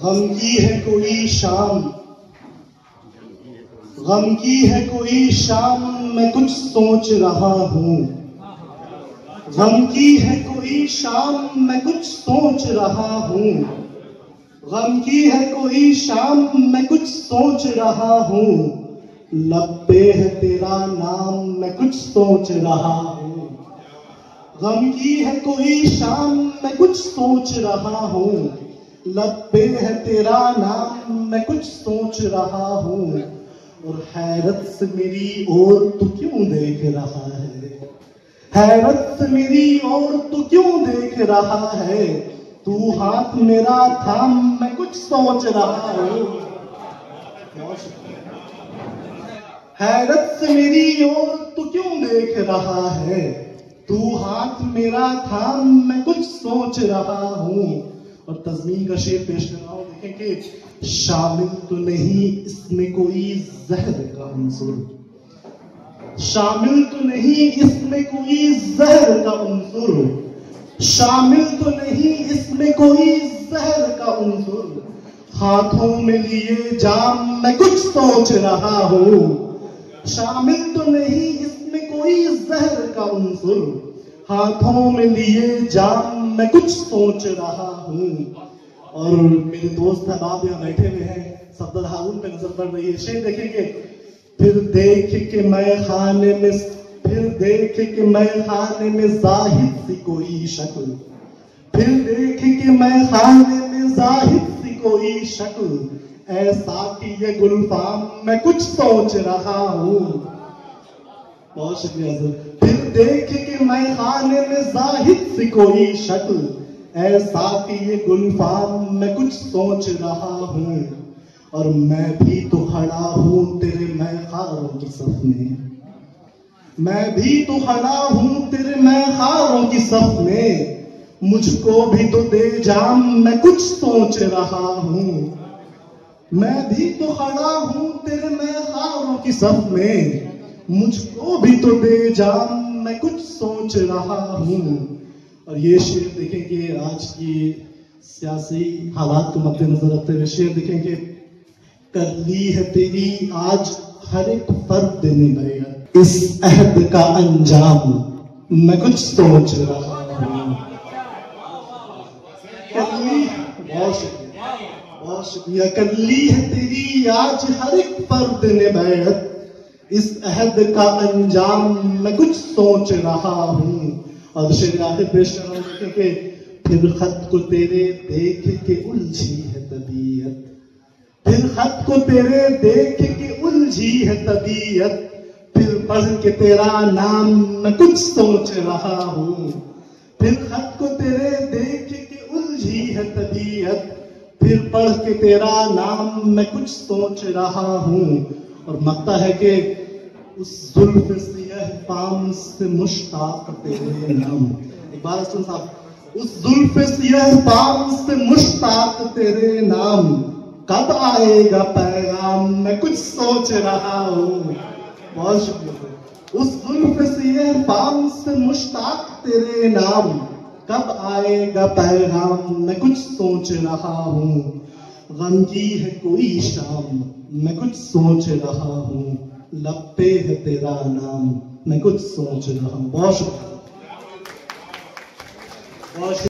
गम की है कोई शाम, गम की है कोई शाम, मैं कुछ सोच रहा हूँ। गम की है कोई शाम, मैं कुछ सोच रहा हूँ। गम की है कोई शाम, मैं कुछ सोच रहा हूँ। लब पे है तेरा नाम, मैं कुछ सोच रहा हूँ। गम की है कोई शाम, मैं कुछ सोच रहा हूँ। लब पे है तेरा नाम, मैं कुछ सोच रहा हूँ। और हैरत से मेरी ओर तू क्यों देख रहा है? हैरत से मेरी ओर तू क्यों देख रहा है? तू हाथ मेरा थाम, मैं कुछ सोच रहा हूँ। हैरत से मेरी ओर तू क्यों देख रहा है? तू हाथ मेरा थाम, मैं कुछ सोच रहा हूँ। और तज़मीन का शेर पेश कर रहा हूँ। देखें कि शामिल तो नहीं इसमें कोई जहर का अंसुर, शामिल तो नहीं इसमें कोई जहर का अंसुर, शामिल तो नहीं इसमें कोई जहर का अंसुर। हाथों में लिए जाम, मैं कुछ सोच रहा हूँ। शामिल तो नहीं इसमें कोई जहर का अंसुर, हाथों में लिए जाम, मैं कुछ सोच रहा हूँ। और मेरे दोस्त अहबाब यहाँ बैठे हुए हैं, सफदर हारून पे नजर पड़ रही है। शेर देखेंगे, फिर देख के मैं खाने में, फिर देख के मैं खाने में जाहिद सी कोई शक्ल, फिर देख के मैं खाने में जाहिद सी कोई शक्ल। ऐसा कि ये गुलफाम, मैं कुछ सोच रहा हूँ। बहुत शुक्रिया सर। फिर देख के मैं खाने में जाहिद सी कोई शक्ल, ऐसा कि ये गुलफाम, मैं कुछ सोच रहा हूँ। और मैं भी तो खड़ा हूँ तेरे मैखारों की सफ में, मैं भी तो खड़ा हूँ तेरे मैखारों की सफ में। मुझको भी तो दे जाम, मैं कुछ सोच रहा हूँ। मैं भी तो खड़ा हूँ तेरे मैखारों की सफ में, मुझको भी तो दे जाम, मैं कुछ सोच रहा हूँ। और ये शेर देखेंगे आज की सियासी हालात को मद्देनजर रखते हुए शेर देखेंगे, कर ली है तेरी आज हर एक फर्द ने बैत, इस अहद का अंजाम, मैं कुछ सोच रहा हूँ। बहुत शुक्रिया। कर ली है तेरी आज हर एक फर्द ने बैत, इस अहद का अंजाम, मैं कुछ सोच रहा हूँ। और शेर आखिर पेश कर रहा हूँ कि फिर खत को तेरे देख के उलझी है तबीयत, फिर खत को तेरे देख के उलझी है तबीयत। फिर पढ़ के तेरा नाम, मैं कुछ सोच रहा हूँ। फिर खत को तेरे देख के उलझी है तबीयत, फिर पढ़ के तेरा नाम, मैं कुछ सोच रहा हूँ। और मक्ता है कि उस जुल्फ सियाह पाम से मुश्ताक तेरे नाम। एक बार सुन साहब, उस जुल्फ सियाह पाम से मुश्ताक तेरे नाम, कब आएगा पैगाम, मैं कुछ सोच रहा हूँ। बहुत शुक्रिया। उस जुल्फ सियाह पाम से मुश्ताक तेरे नाम, कब आएगा पैगाम, मैं कुछ सोच रहा हूँ। गम की है कोई शाम, मैं कुछ सोच रहा हूँ। लब पे है तेरा नाम, मैं कुछ सोच रहा हूँ। बहुत शुक्रिया।